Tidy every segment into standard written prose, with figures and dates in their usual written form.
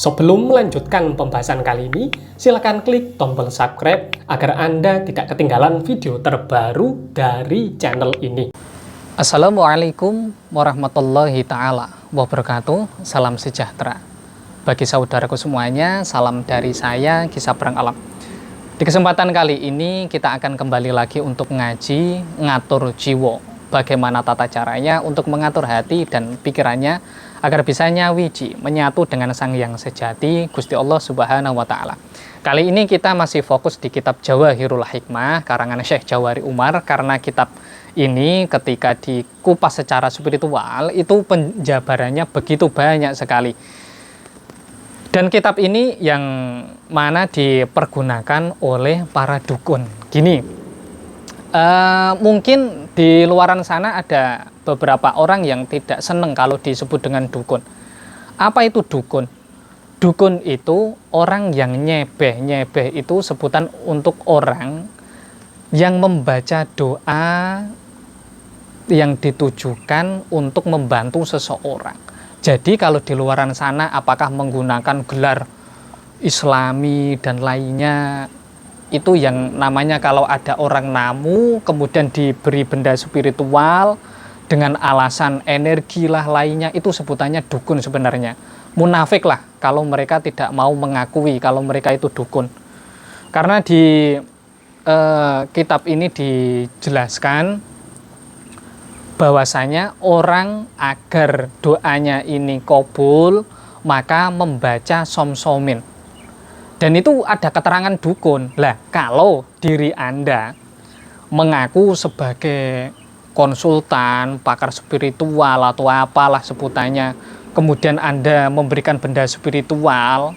Sebelum melanjutkan pembahasan kali ini, silakan klik tombol subscribe agar Anda tidak ketinggalan video terbaru dari channel ini. Assalamualaikum warahmatullahi ta'ala wabarakatuh. Salam sejahtera bagi saudaraku semuanya. Salam dari saya, Kisah Perang Alam. Di kesempatan kali ini kita akan kembali lagi untuk ngaji ngatur jiwa. Bagaimana tata caranya untuk mengatur hati dan pikirannya agar bisa nyawiji, menyatu dengan Sang Yang Sejati, Gusti Allah Subhanahu wa Ta'ala. Kali ini kita masih fokus di kitab Jawahirul Hikmah karangan Syekh Jawari Umar, karena kitab ini ketika dikupas secara spiritual itu penjabarannya begitu banyak sekali. Dan kitab ini yang mana dipergunakan oleh para dukun. Gini, mungkin di luaran sana ada beberapa orang yang tidak senang kalau disebut dengan dukun. Apa itu dukun? Dukun itu orang yang nyebeh. Nyebeh itu sebutan untuk orang yang membaca doa yang ditujukan untuk membantu seseorang. Jadi kalau di luaran sana apakah menggunakan gelar Islami dan lainnya, itu yang namanya kalau ada orang namu kemudian diberi benda spiritual dengan alasan energi lah lainnya, itu sebutannya dukun sebenarnya. Munafik lah kalau mereka tidak mau mengakui kalau mereka itu dukun. Karena di kitab ini dijelaskan bahwasanya orang agar doanya ini kabul maka membaca somsomin. Dan itu ada keterangan dukun. Lah, kalau diri Anda mengaku sebagai konsultan, pakar spiritual atau apalah sebutannya, kemudian Anda memberikan benda spiritual,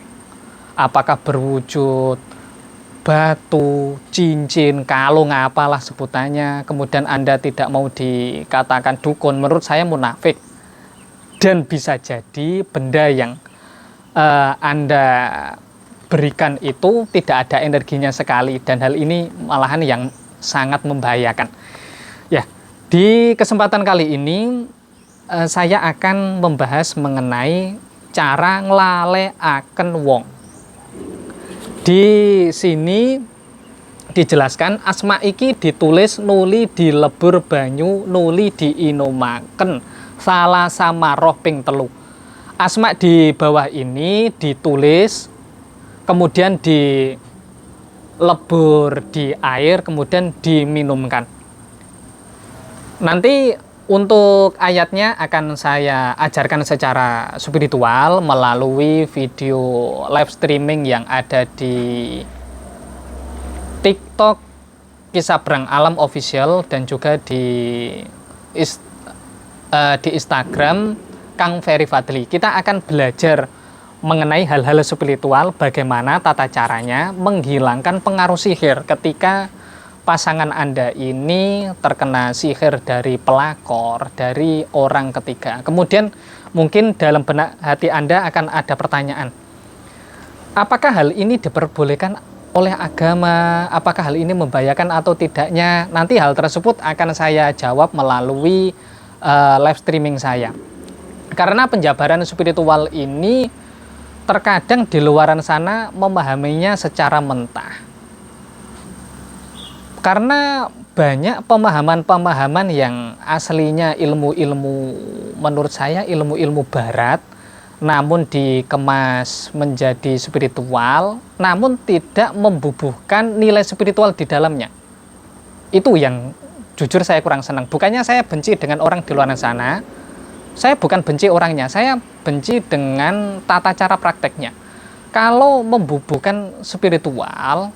apakah berwujud batu, cincin, kalung, apalah sebutannya, kemudian Anda tidak mau dikatakan dukun, menurut saya munafik. Dan bisa jadi benda yang Anda berikan itu tidak ada energinya sekali, dan hal ini malahan yang sangat membahayakan. Ya, di kesempatan kali ini saya akan membahas mengenai cara nglaleaken wong. Di sini dijelaskan asma iki ditulis nuli dilebur banyu nuli diinomaken salah sama roh ping telu. Asma di bawah ini ditulis kemudian dilebur di air kemudian diminumkan. Nanti untuk ayatnya akan saya ajarkan secara spiritual melalui video live streaming yang ada di TikTok Kisah Perang Alam Official dan juga di Instagram Kang Ferry Fadli. Kita akan belajar mengenai hal-hal spiritual, bagaimana tata caranya menghilangkan pengaruh sihir ketika pasangan Anda ini terkena sihir dari pelakor, dari orang ketiga. Kemudian mungkin dalam benak hati Anda akan ada pertanyaan, apakah hal ini diperbolehkan oleh agama? Apakah hal ini membahayakan atau tidaknya? Nanti hal tersebut akan saya jawab melalui live streaming saya. Karena penjabaran spiritual ini terkadang di luaran sana memahaminya secara mentah. Karena banyak pemahaman-pemahaman yang aslinya ilmu-ilmu, menurut saya ilmu-ilmu barat, namun dikemas menjadi spiritual, namun tidak membubuhkan nilai spiritual di dalamnya. Itu yang jujur saya kurang senang. Bukannya saya benci dengan orang di luar sana, saya bukan benci orangnya, saya benci dengan tata cara prakteknya. Kalau membubuhkan spiritual,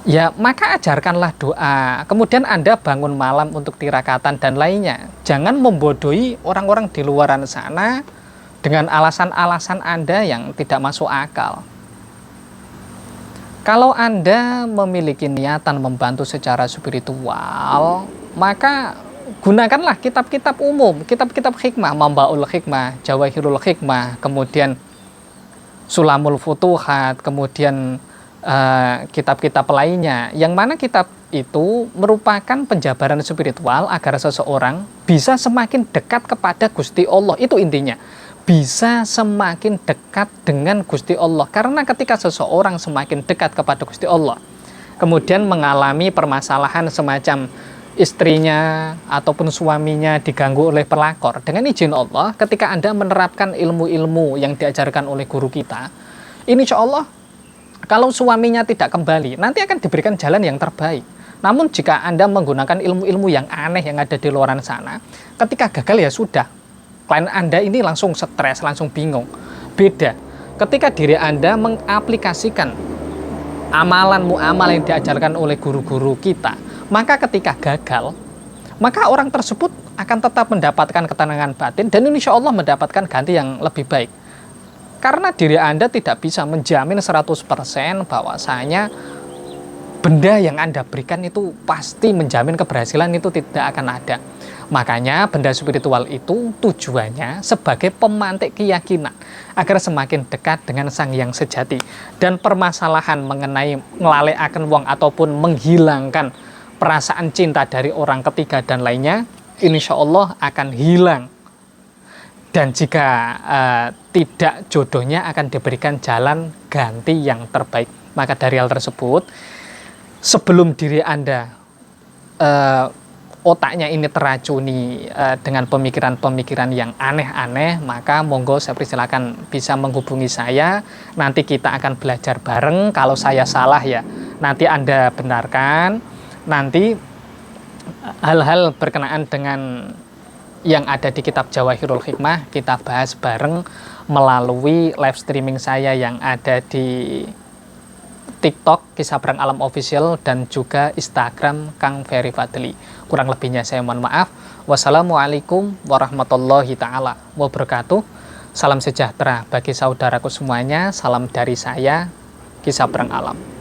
ya maka ajarkanlah doa, kemudian Anda bangun malam untuk tirakatan dan lainnya. Jangan membodohi orang-orang di luaran sana dengan alasan-alasan Anda yang tidak masuk akal. Kalau Anda memiliki niatan membantu secara spiritual, maka gunakanlah kitab-kitab umum, kitab-kitab hikmah, Mambaul Hikmah, Jawahirul Hikmah, kemudian Sulamul Futuhat, kemudian kitab-kitab lainnya, yang mana kitab itu merupakan penjabaran spiritual agar seseorang bisa semakin dekat kepada Gusti Allah. Itu intinya, bisa semakin dekat dengan Gusti Allah. Karena ketika seseorang semakin dekat kepada Gusti Allah, kemudian mengalami permasalahan semacam istrinya ataupun suaminya diganggu oleh pelakor, dengan izin Allah, ketika Anda menerapkan ilmu-ilmu yang diajarkan oleh guru kita, insya Allah kalau suaminya tidak kembali, nanti akan diberikan jalan yang terbaik. Namun jika Anda menggunakan ilmu-ilmu yang aneh yang ada di luar sana, ketika gagal ya sudah, klien Anda ini langsung stres, langsung bingung. Beda ketika diri Anda mengaplikasikan amalan muamal yang diajarkan oleh guru-guru kita, maka ketika gagal, maka orang tersebut akan tetap mendapatkan ketenangan batin dan insya Allah mendapatkan ganti yang lebih baik. Karena diri Anda tidak bisa menjamin 100% bahwasanya benda yang Anda berikan itu pasti menjamin keberhasilan, itu tidak akan ada. Makanya benda spiritual itu tujuannya sebagai pemantik keyakinan agar semakin dekat dengan Sang Hyang Sejati. Dan permasalahan mengenai ngelalaiaken wong ataupun menghilangkan perasaan cinta dari orang ketiga dan lainnya, insya Allah akan hilang. Dan jika tidak, jodohnya akan diberikan jalan ganti yang terbaik. Maka dari hal tersebut, sebelum diri Anda otaknya ini teracuni dengan pemikiran-pemikiran yang aneh-aneh, maka monggo saya persilakan bisa menghubungi saya. Nanti kita akan belajar bareng. Kalau saya salah ya nanti Anda benarkan. Nanti hal-hal berkenaan dengan yang ada di kitab Jawahirul Hikmah kita bahas bareng melalui live streaming saya yang ada di TikTok Kisah Perang Alam Official dan juga Instagram Kang Ferry Fadli. Kurang lebihnya saya mohon maaf. Wassalamualaikum warahmatullahi taala wabarakatuh. Salam sejahtera bagi saudaraku semuanya. Salam dari saya, Kisah Perang Alam.